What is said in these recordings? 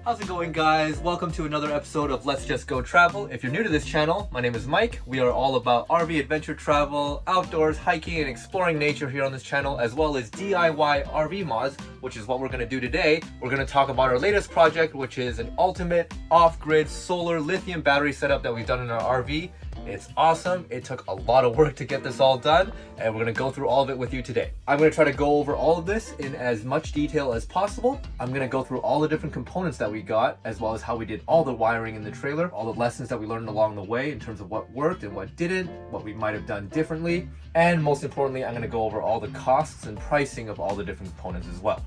How's it going, guys? Welcome to another episode of Let's Just Go Travel. If you're new to this channel, my name is Mike. We are all about RV adventure travel, outdoors, hiking, and exploring nature here on this channel, as well as DIY RV mods, which is what we're going to do today. We're going to talk about our latest project, which is an ultimate off-grid solar lithium battery setup that we've done in our RV. It's awesome. It took a lot of work to get this all done, and we're going to go through all of it with you today. I'm going to try to go over all of this in as much detail as possible. I'm going to go through all the different components that we got, as well as how we did all the wiring in the trailer, all the lessons that we learned along the way in terms of what worked and what didn't, what we might have done differently, and most importantly, I'm going to go over all the costs and pricing of all the different components as well.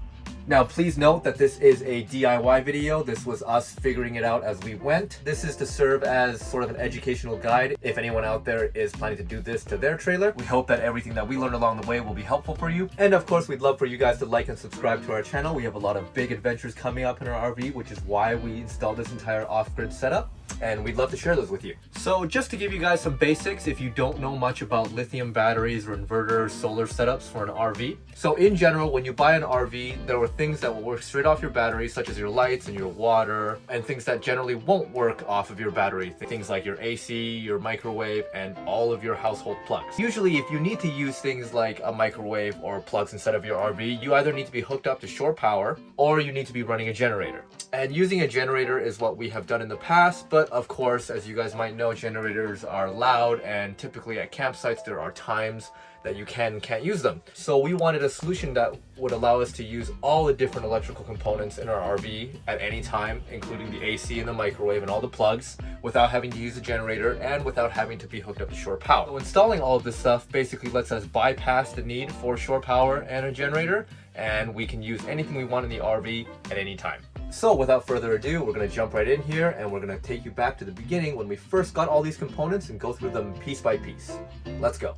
Now, please note that this is a DIY video. This was us figuring it out as we went. This is to serve as sort of an educational guide if anyone out there is planning to do this to their trailer. We hope that everything that we learned along the way will be helpful for you. And of course, we'd love for you guys to like and subscribe to our channel. We have a lot of big adventures coming up in our RV, which is why we installed this entire off-grid setup. And we'd love to share those with you. So just to give you guys some basics, if you don't know much about lithium batteries or inverters, solar setups for an RV. So in general, when you buy an RV, there are things that will work straight off your battery, such as your lights and your water, and things that generally won't work off of your battery. Things like your AC, your microwave, and all of your household plugs. Usually, if you need to use things like a microwave or plugs inside of your RV, you either need to be hooked up to shore power, or you need to be running a generator. And using a generator is what we have done in the past, but of course, as you guys might know, generators are loud, and typically at campsites there are times that you can't use them. So we wanted a solution that would allow us to use all the different electrical components in our RV at any time, including the AC and the microwave and all the plugs, without having to use a generator and without having to be hooked up to shore power. So installing all of this stuff basically lets us bypass the need for shore power and a generator, and we can use anything we want in the RV at any time. So without further ado, we're going to jump right in here, and we're going to take you back to the beginning when we first got all these components and go through them piece by piece. Let's go.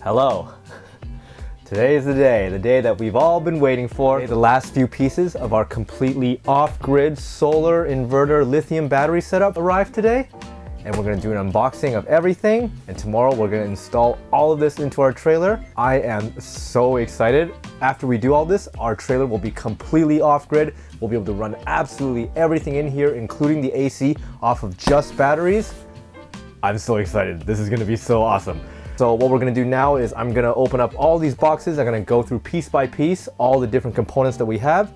Hello. Today is the day that we've all been waiting for. The last few pieces of our completely off-grid solar inverter lithium battery setup arrived today. And we're gonna do an unboxing of everything. And tomorrow we're gonna install all of this into our trailer. I am so excited. After we do all this, our trailer will be completely off-grid. We'll be able to run absolutely everything in here, including the AC, off of just batteries. I'm so excited. This is gonna be so awesome. So what we're gonna do now is I'm gonna open up all these boxes. I'm gonna go through piece by piece all the different components that we have.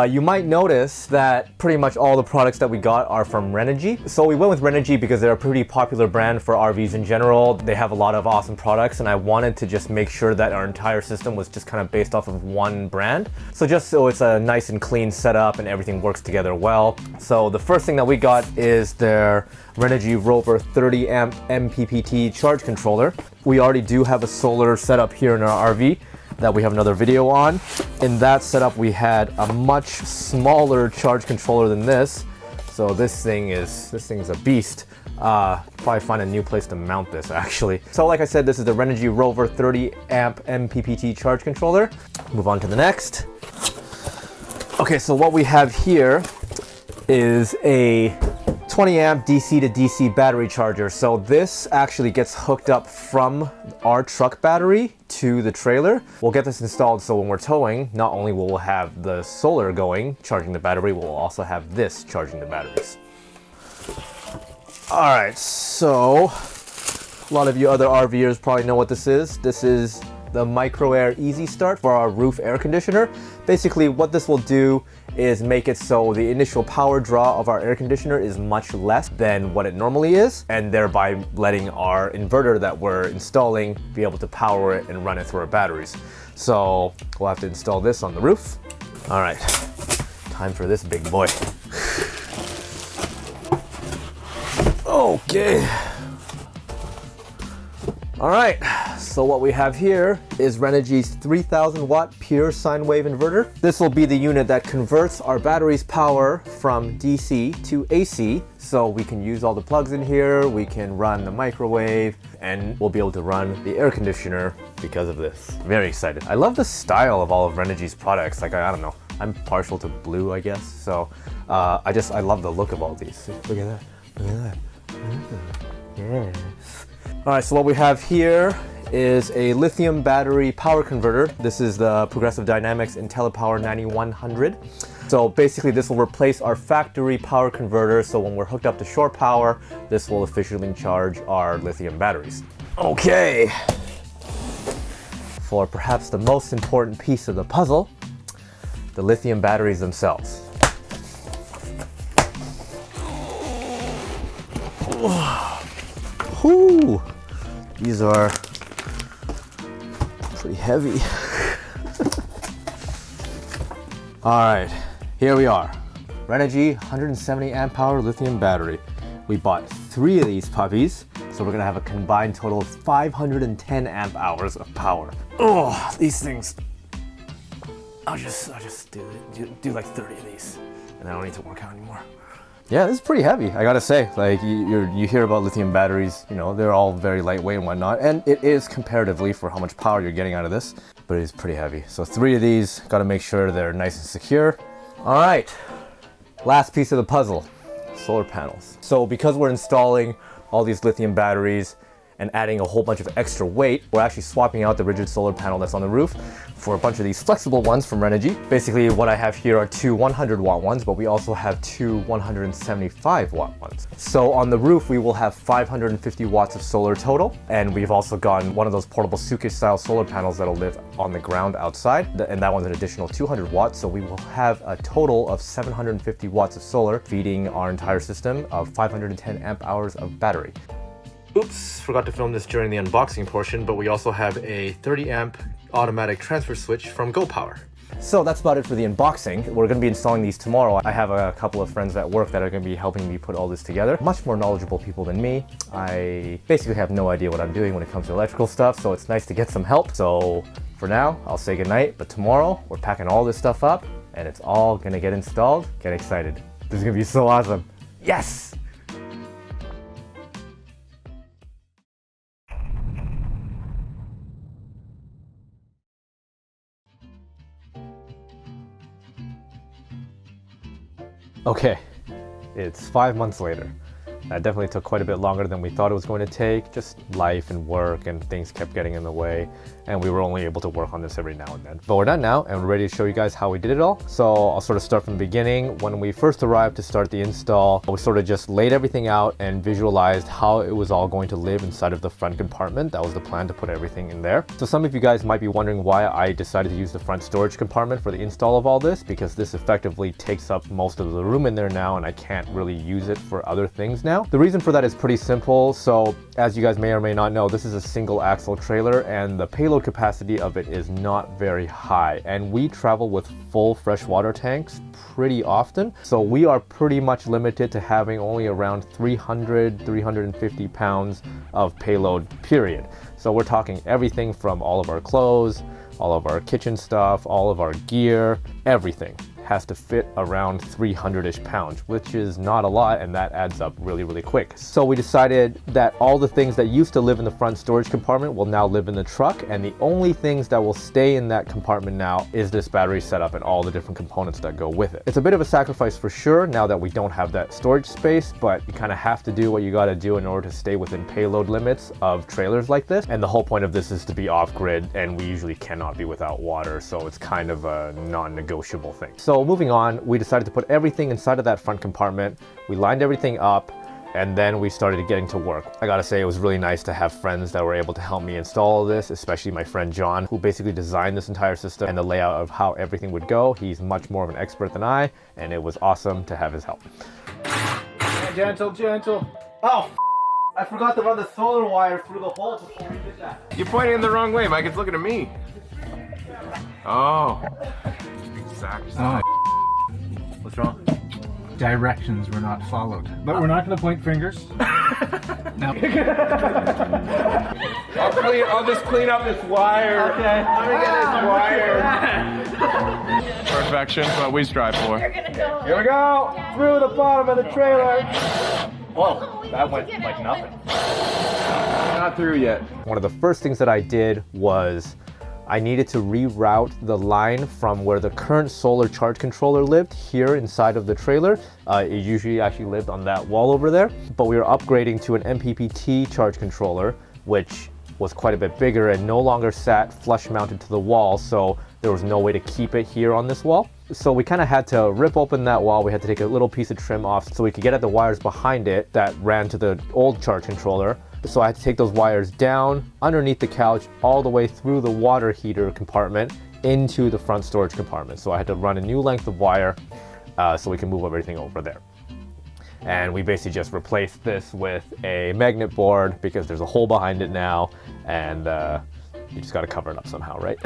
You might notice that pretty much all the products that we got are from Renogy. So we went with Renogy because they're a pretty popular brand for RVs in general. They have a lot of awesome products, and I wanted to just make sure that our entire system was just kind of based off of one brand. So just so it's a nice and clean setup and everything works together well. So the first thing that we got is their Renogy Rover 30 amp MPPT charge controller. We already do have a solar setup here in our RV that we have another video on. In that setup, we had a much smaller charge controller than this. So this thing's a beast. Probably find a new place to mount this actually. So like I said, this is the Renogy Rover 30 amp MPPT charge controller. Move on to the next. Okay, so what we have here is a 20 amp DC to DC battery charger. So this actually gets hooked up from our truck battery to the trailer. We'll get this installed so when we're towing, not only will we have the solar going, charging the battery, we'll also have this charging the batteries. All right, so a lot of you other RVers probably know what this is. This is the Micro Air Easy Start for our roof air conditioner. Basically what this will do is make it so the initial power draw of our air conditioner is much less than what it normally is, and thereby letting our inverter that we're installing be able to power it and run it through our batteries. So we'll have to install this on the roof. All right, time for this big boy. Okay. All right, so what we have here is Renogy's 3000 watt pure sine wave inverter. This will be the unit that converts our battery's power from DC to AC. So we can use all the plugs in here, we can run the microwave, and we'll be able to run the air conditioner because of this. Very excited. I love the style of all of Renogy's products. Like, I don't know, I'm partial to blue, I guess. So I love the look of all these. Look at that, look at that. Yes. All right, so what we have here is a lithium battery power converter. This is the Progressive Dynamics IntelliPower 9100. So basically this will replace our factory power converter, so when we're hooked up to shore power, this will efficiently charge our lithium batteries. Okay, for perhaps the most important piece of the puzzle, the lithium batteries themselves. Whew, these are pretty heavy. All right, here we are. Renogy 170 amp hour lithium battery. We bought 3 of these puppies, so we're gonna have a combined total of 510 amp hours of power. Oh, these things. I'll just do like 30 of these, and I don't need to work out anymore. Yeah, this is pretty heavy, I gotta say. Like, you hear about lithium batteries, you know, they're all very lightweight and whatnot, and it is comparatively for how much power you're getting out of this, but it is pretty heavy. So 3 of these, gotta make sure they're nice and secure. All right, last piece of the puzzle, solar panels. So because we're installing all these lithium batteries and adding a whole bunch of extra weight, we're actually swapping out the rigid solar panel that's on the roof for a bunch of these flexible ones from Renogy. Basically what I have here are 2 100 watt ones, but we also have 2 175 watt ones. So on the roof, we will have 550 watts of solar total. And we've also gotten one of those portable suitcase style solar panels that'll live on the ground outside. And that one's an additional 200 watts. So we will have a total of 750 watts of solar feeding our entire system of 510 amp hours of battery. Oops, forgot to film this during the unboxing portion, but we also have a 30 amp automatic transfer switch from GoPower. So that's about it for the unboxing. We're going to be installing these tomorrow. I have a couple of friends at work that are going to be helping me put all this together. Much more knowledgeable people than me. I basically have no idea what I'm doing when it comes to electrical stuff, so it's nice to get some help. So for now, I'll say goodnight, but tomorrow we're packing all this stuff up and it's all going to get installed. Get excited. This is going to be so awesome. Yes! Okay, it's 5 months later. That definitely took quite a bit longer than we thought it was going to take. Just life and work and things kept getting in the way, and we were only able to work on this every now and then. But we're done now and we're ready to show you guys how we did it all. So I'll sort of start from the beginning. When we first arrived to start the install, we sort of just laid everything out and visualized how it was all going to live inside of the front compartment. That was the plan, to put everything in there. So some of you guys might be wondering why I decided to use the front storage compartment for the install of all this, because this effectively takes up most of the room in there now and I can't really use it for other things now. The reason for that is pretty simple. So as you guys may or may not know, this is a single axle trailer and the payload capacity of it is not very high, and we travel with full freshwater tanks pretty often, so we are pretty much limited to having only around 350 pounds of payload, period. So we're talking everything from all of our clothes, all of our kitchen stuff, all of our gear, everything has to fit around 300-ish pounds, which is not a lot, and that adds up really, really quick. So we decided that all the things that used to live in the front storage compartment will now live in the truck, and the only things that will stay in that compartment now is this battery setup and all the different components that go with it. It's a bit of a sacrifice for sure now that we don't have that storage space, but you kind of have to do what you got to do in order to stay within payload limits of trailers like this. And the whole point of this is to be off-grid, and we usually cannot be without water, so it's kind of a non-negotiable thing. So moving on, we decided to put everything inside of that front compartment. We lined everything up, and then we started getting to work. I gotta say, it was really nice to have friends that were able to help me install this, especially my friend John, who basically designed this entire system and the layout of how everything would go. He's much more of an expert than I, and it was awesome to have his help. Gentle, gentle. Oh, I forgot to run the solar wire through the hole before we did that. You're pointing in the wrong way, Mike. It's looking at me. Oh. Exactly. Oh, What's wrong? directions were not followed. But we're not going to point fingers. No. I'll just clean up this wire. Okay. Let me get this wire. Perfection's what we strive for. Here we go, through the bottom of the trailer. Whoa, that went like nothing. Not through yet. One of the first things that I did was I needed to reroute the line from where the current solar charge controller lived here inside of the trailer. It usually actually lived on that wall over there, but we were upgrading to an MPPT charge controller, which was quite a bit bigger and no longer sat flush mounted to the wall, so there was no way to keep it here on this wall. So we kind of had to rip open that wall. We had to take a little piece of trim off so we could get at the wires behind it that ran to the old charge controller. So I had to take those wires down underneath the couch all the way through the water heater compartment into the front storage compartment. So I had to run a new length of wire so we can move everything over there. And we basically just replaced this with a magnet board because there's a hole behind it now, and you just got to cover it up somehow, right?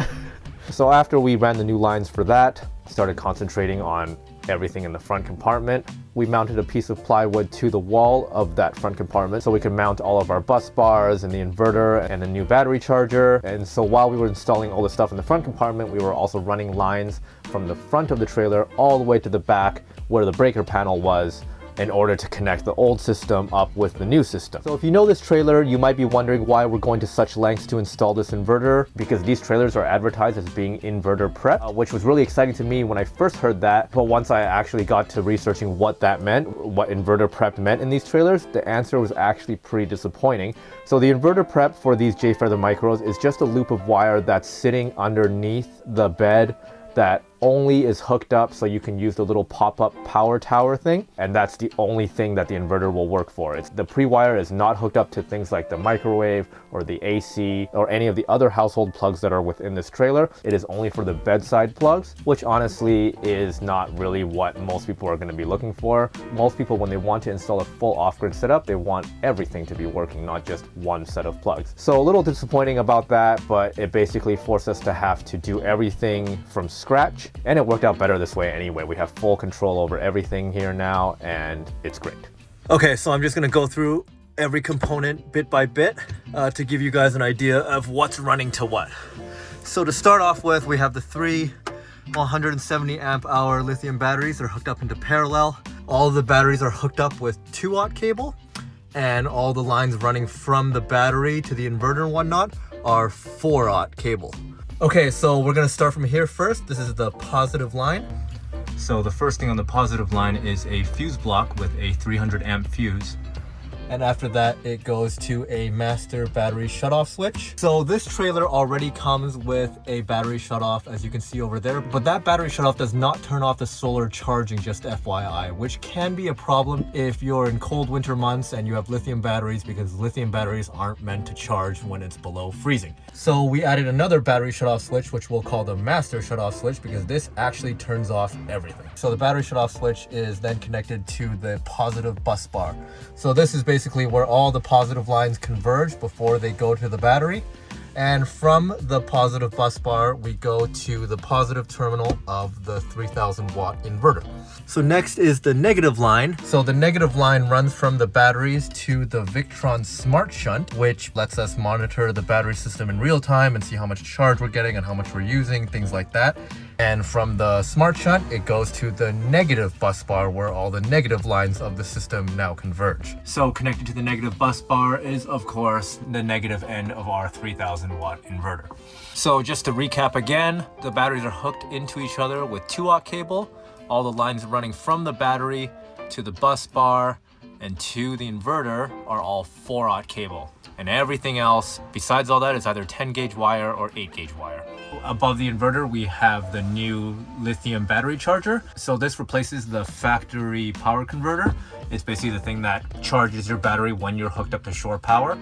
So after we ran the new lines for that, started concentrating on everything in the front compartment. We mounted a piece of plywood to the wall of that front compartment so we could mount all of our bus bars and the inverter and the new battery charger. And so while we were installing all the stuff in the front compartment, we were also running lines from the front of the trailer all the way to the back where the breaker panel was, in order to connect the old system up with the new system. So if you know this trailer, you might be wondering why we're going to such lengths to install this inverter, because these trailers are advertised as being inverter prep, which was really exciting to me when I first heard that. But once I actually got to researching what that meant, what inverter prep meant in these trailers, the answer was actually pretty disappointing. So the inverter prep for these Jayco Micros is just a loop of wire that's sitting underneath the bed that only is hooked up so you can use the little pop-up power tower thing, and that's the only thing that the inverter will work for. The pre-wire is not hooked up to things like the microwave or the AC or any of the other household plugs that are within this trailer. It is only for the bedside plugs, which honestly is not really what most people are going to be looking for. Most people, when they want to install a full off-grid setup, they want everything to be working, not just one set of plugs. So a little disappointing about that, but it basically forced us to have to do everything from scratch. And it worked out better this way anyway. We have full control over everything here now, and it's great. Okay, so I'm just gonna go through every component bit by bit to give you guys an idea of what's running to what. So to start off with, we have the three 170 amp hour lithium batteries. They're hooked up into parallel. All of the batteries are hooked up with 2-aught cable, and all the lines running from the battery to the inverter and whatnot are 4-aught cable. Okay, so we're gonna start from here first. This is the positive line. So the first thing on the positive line is a fuse block with a 300 amp fuse. And after that, it goes to a master battery shutoff switch. So this trailer already comes with a battery shutoff, as you can see over there, but that battery shutoff does not turn off the solar charging, just FYI, which can be a problem if you're in cold winter months and you have lithium batteries, because lithium batteries aren't meant to charge when it's below freezing. So we added another battery shutoff switch, which we'll call the master shutoff switch, because this actually turns off everything. So the battery shutoff switch is then connected to the positive bus bar. So this is basically where all the positive lines converge before they go to the battery. And from the positive bus bar, we go to the positive terminal of the 3000 watt inverter. So next is the negative line. So the negative line runs from the batteries to the Victron Smart Shunt, which lets us monitor the battery system in real time and see how much charge we're getting and how much we're using, things like that. And from the Smart Shunt, it goes to the negative bus bar where all the negative lines of the system now converge. So connected to the negative bus bar is, of course, the negative end of our 3000 watt inverter. So just to recap again, the batteries are hooked into each other with 2-aught cable. All the lines running from the battery to the bus bar and to the inverter are all 4-aught cable. And everything else besides all that is either 10 gauge wire or 8 gauge wire. Above the inverter, we have the new lithium battery charger. So this replaces the factory power converter. It's basically the thing that charges your battery when you're hooked up to shore power.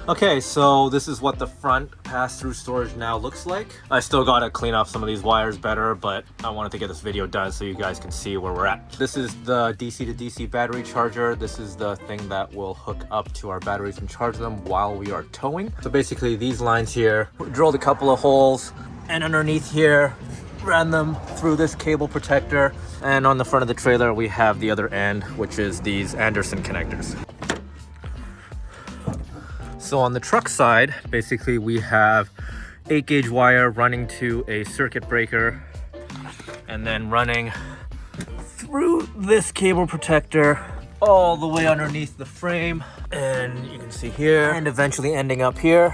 Okay, so this is what the front pass-through storage now looks like. I still gotta clean up some of these wires better, but I wanted to get this video done so you guys can see where we're at. This is the DC to DC battery charger. This is the thing that will hook up to our batteries and charge them while we are towing. So basically these lines here, we drilled a couple of holes, and underneath here, ran them through this cable protector. And on the front of the trailer, we have the other end, which is these Anderson connectors. So on the truck side, basically we have 8 gauge wire running to a circuit breaker and then running through this cable protector all the way underneath the frame. And you can see here, and eventually ending up here,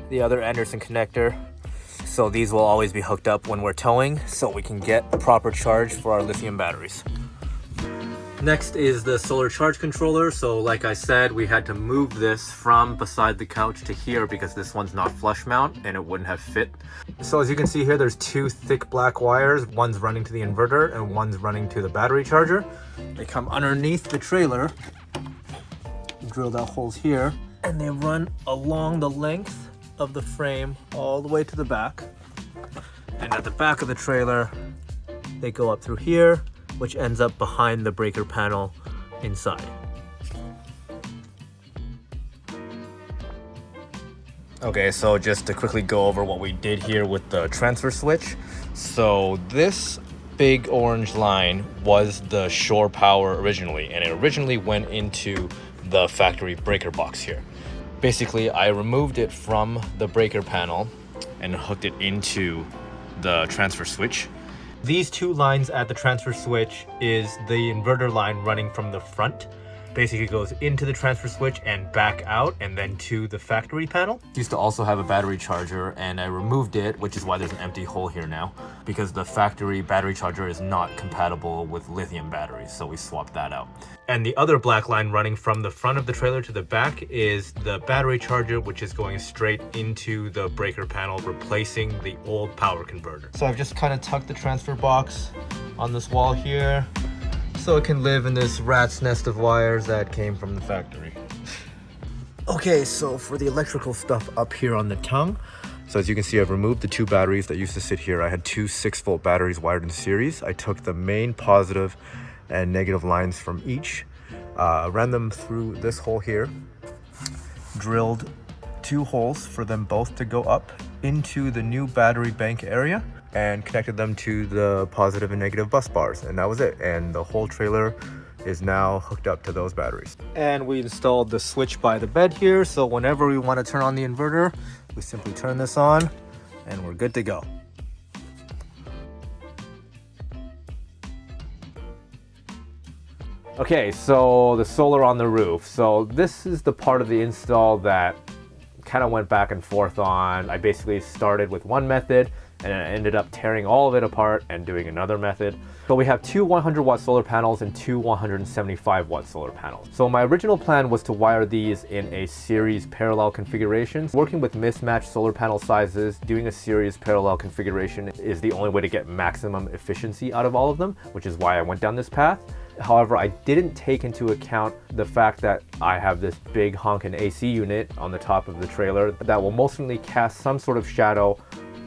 the other Anderson connector. So these will always be hooked up when we're towing so we can get the proper charge for our lithium batteries. Next is the solar charge controller. So like I said, we had to move this from beside the couch to here because this one's not flush mount and it wouldn't have fit. So as you can see here, there's two thick black wires. One's running to the inverter and one's running to the battery charger. They come underneath the trailer, drilled out holes here, and they run along the length of the frame all the way to the back. And at the back of the trailer, they go up through here, which ends up behind the breaker panel inside. Okay, so just to quickly go over what we did here with the transfer switch. So this big orange line was the shore power originally, and it originally went into the factory breaker box here. Basically, I removed it from the breaker panel and hooked it into the transfer switch. These two lines at the transfer switch is the inverter line running from the front. Basically goes into the transfer switch and back out and then to the factory panel. It used to also have a battery charger and I removed it, which is why there's an empty hole here now, because the factory battery charger is not compatible with lithium batteries, so we swapped that out. And the other black line running from the front of the trailer to the back is the battery charger, which is going straight into the breaker panel, replacing the old power converter. So I've just kind of tucked the transfer box on this wall here, so it can live in this rat's nest of wires that came from the factory. Okay, so for the electrical stuff up here on the tongue, so as you can see, I've removed the two batteries that used to sit here. I had two 6-volt batteries wired in series. I took the main positive and negative lines from each, ran them through this hole here, drilled 2 holes for them both to go up into the new battery bank area, and connected them to the positive and negative bus bars, and that was it. And the whole trailer is now hooked up to those batteries. And we installed the switch by the bed here, so whenever we want to turn on the inverter, we simply turn this on and we're good to go. Okay, so the solar on the roof. So this is the part of the install that kind of went back and forth on. I basically started with one method and I ended up tearing all of it apart and doing another method. So we have 2 100-watt solar panels and 2 175-watt solar panels. So my original plan was to wire these in a series parallel configuration. Working with mismatched solar panel sizes, doing a series parallel configuration is the only way to get maximum efficiency out of all of them, which is why I went down this path. However, I didn't take into account the fact that I have this big honkin' AC unit on the top of the trailer that will most certainly cast some sort of shadow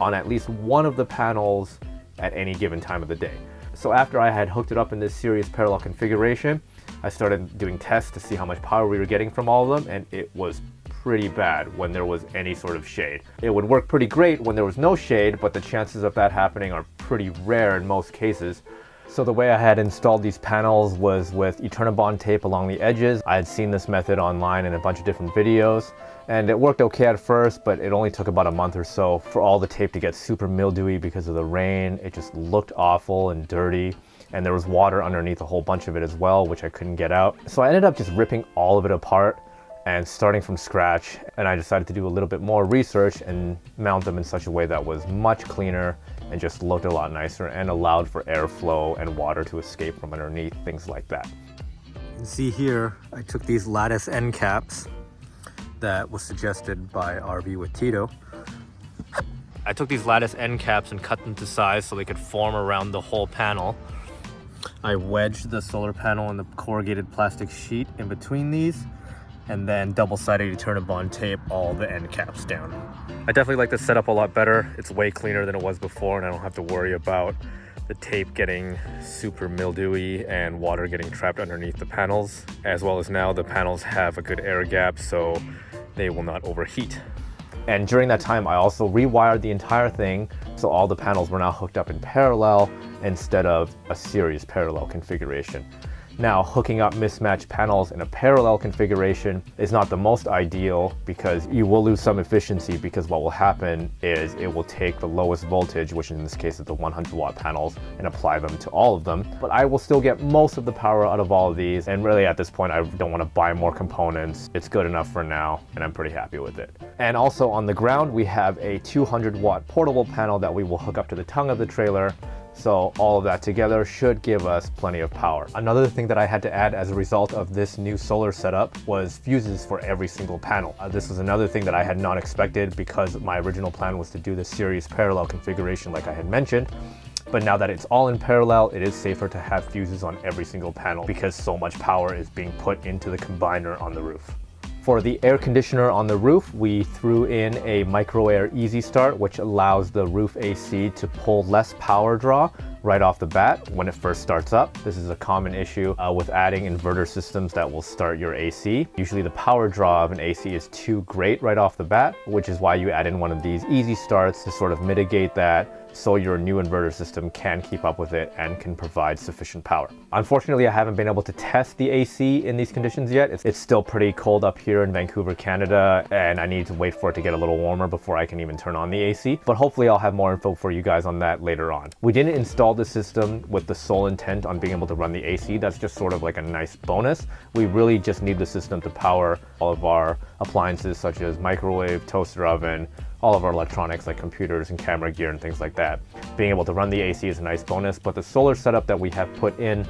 on at least one of the panels at any given time of the day. So after I had hooked it up in this series parallel configuration, I started doing tests to see how much power we were getting from all of them, and it was pretty bad when there was any sort of shade. It would work pretty great when there was no shade, but the chances of that happening are pretty rare in most cases. So the way I had installed these panels was with Eternabond tape along the edges. I had seen this method online in a bunch of different videos, and it worked okay at first, but it only took about a month or so for all the tape to get super mildewy because of the rain. It just looked awful and dirty, and there was water underneath a whole bunch of it as well, which I couldn't get out. So I ended up just ripping all of it apart and starting from scratch, and I decided to do a little bit more research and mount them in such a way that was much cleaner and just looked a lot nicer and allowed for airflow and water to escape from underneath, things like that. You can see here, I took these lattice end caps that was suggested by RV with Tito. I took these lattice end caps and cut them to size so they could form around the whole panel. I wedged the solar panel and the corrugated plastic sheet in between these, and then double-sided Eternabond tape all the end caps down. I definitely like this setup a lot better. It's way cleaner than it was before, and I don't have to worry about the tape getting super mildewy and water getting trapped underneath the panels, as well as now the panels have a good air gap so they will not overheat. And during that time, I also rewired the entire thing, so all the panels were now hooked up in parallel instead of a series parallel configuration. Now, hooking up mismatched panels in a parallel configuration is not the most ideal because you will lose some efficiency, because what will happen is it will take the lowest voltage, which in this case is the 100-watt panels, and apply them to all of them. But I will still get most of the power out of all of these, and really at this point I don't want to buy more components. It's good enough for now, and I'm pretty happy with it. And also on the ground we have a 200-watt portable panel that we will hook up to the tongue of the trailer. So all of that together should give us plenty of power. Another thing that I had to add as a result of this new solar setup was fuses for every single panel. This was another thing that I had not expected because my original plan was to do the series parallel configuration like I had mentioned. But now that it's all in parallel, it is safer to have fuses on every single panel because so much power is being put into the combiner on the roof. For the air conditioner on the roof, we threw in a micro air easy start, which allows the roof AC to pull less power draw right off the bat when it first starts up. This is a common issue with adding inverter systems that will start your AC. Usually the power draw of an AC is too great right off the bat, which is why you add in one of these easy starts to sort of mitigate that, so your new inverter system can keep up with it and can provide sufficient power. Unfortunately, I haven't been able to test the AC in these conditions yet. It's still pretty cold up here in Vancouver, Canada, and I need to wait for it to get a little warmer before I can even turn on the AC. But hopefully I'll have more info for you guys on that later on. We didn't install the system with the sole intent on being able to run the AC. That's just sort of like a nice bonus. We really just need the system to power all of our appliances such as microwave, toaster oven, all of our electronics like computers and camera gear and things like that. Being able to run the AC is a nice bonus, but the solar setup that we have put in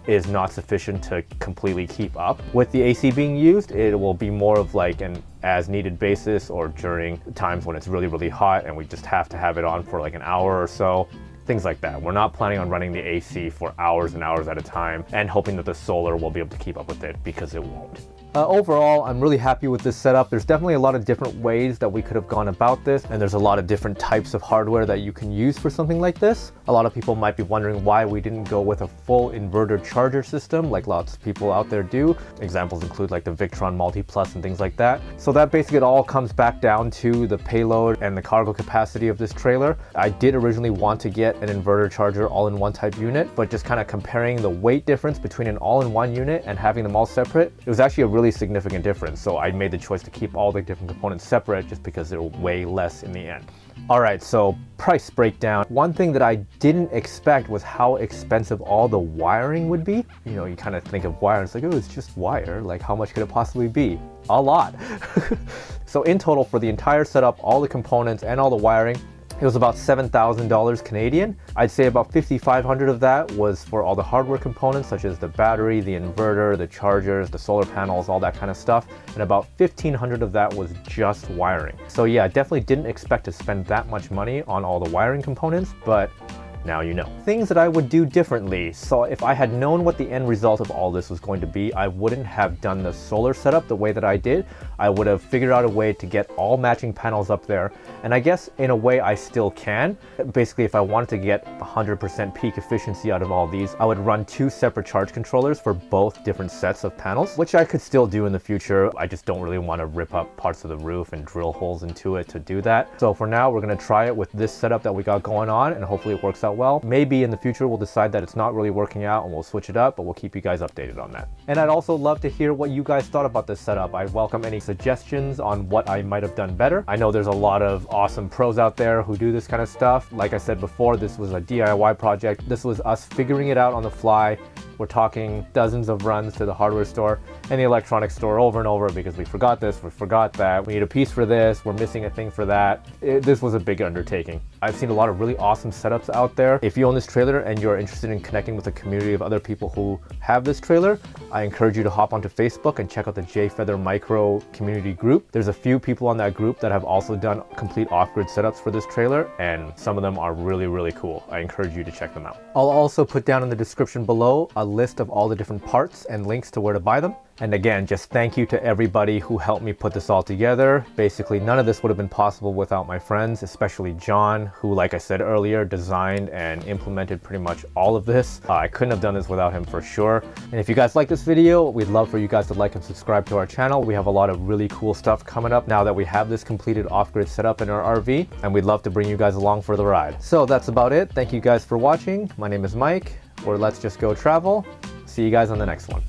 is not sufficient to completely keep up with the AC being used. It will be more of like an as needed basis or during times when it's really, really hot and we just have to have it on for like an hour or so. Things like that. We're not planning on running the AC for hours and hours at a time and hoping that the solar will be able to keep up with it, because it won't. Overall, I'm really happy with this setup. There's definitely a lot of different ways that we could have gone about this, and there's a lot of different types of hardware that you can use for something like this. A lot of people might be wondering why we didn't go with a full inverter charger system like lots of people out there do. Examples include like the Victron Multi Plus and things like that. So that basically it all comes back down to the payload and the cargo capacity of this trailer. I did originally want to get an inverter charger all-in-one type unit, but just kind of comparing the weight difference between an all-in-one unit and having them all separate, it was actually a really significant difference. So I made the choice to keep all the different components separate just because they're way less in the end. All right, so price breakdown. One thing that I didn't expect was how expensive all the wiring would be. You know, you kind of think of wire, it's like, oh, it's just wire. Like, how much could it possibly be? A lot. So in total for the entire setup, all the components and all the wiring, it was about $7,000 Canadian. I'd say about $5,500 of that was for all the hardware components such as the battery, the inverter, the chargers, the solar panels, all that kind of stuff. And about $1,500 of that was just wiring. So yeah, I definitely didn't expect to spend that much money on all the wiring components, but now you know. Things that I would do differently. So if I had known what the end result of all this was going to be, I wouldn't have done the solar setup the way that I did. I would have figured out a way to get all matching panels up there. And I guess in a way I still can. Basically, if I wanted to get 100% peak efficiency out of all these, I would run 2 separate charge controllers for both different sets of panels, which I could still do in the future. I just don't really want to rip up parts of the roof and drill holes into it to do that. So for now, we're going to try it with this setup that we got going on, and hopefully it works out well. Maybe in the future we'll decide that it's not really working out and we'll switch it up, but we'll keep you guys updated on that. And I'd also love to hear what you guys thought about this setup. I welcome any suggestions on what I might have done better. I know there's a lot of awesome pros out there who do this kind of stuff. Like I said before, this was a DIY project. This was us figuring it out on the fly. We're talking dozens of runs to the hardware store and the electronics store over and over because we forgot this, we forgot that, we need a piece for this, we're missing a thing for that. This was a big undertaking. I've seen a lot of really awesome setups out there. If you own this trailer and you're interested in connecting with a community of other people who have this trailer, I encourage you to hop onto Facebook and check out the J-Feather Micro community group. There's a few people on that group that have also done complete off-grid setups for this trailer, and some of them are really, really cool. I encourage you to check them out. I'll also put down in the description below a list of all the different parts and links to where to buy them. And again, just thank you to everybody who helped me put this all together. Basically, none of this would have been possible without my friends, especially John, who, like I said earlier, designed and implemented pretty much all of this. I couldn't have done this without him for sure. And if you guys like this video, we'd love for you guys to like and subscribe to our channel. We have a lot of really cool stuff coming up now that we have this completed off-grid setup in our RV, and we'd love to bring you guys along for the ride. So that's about it. Thank you guys for watching. My name is Mike, or Let's Just Go Travel. See you guys on the next one.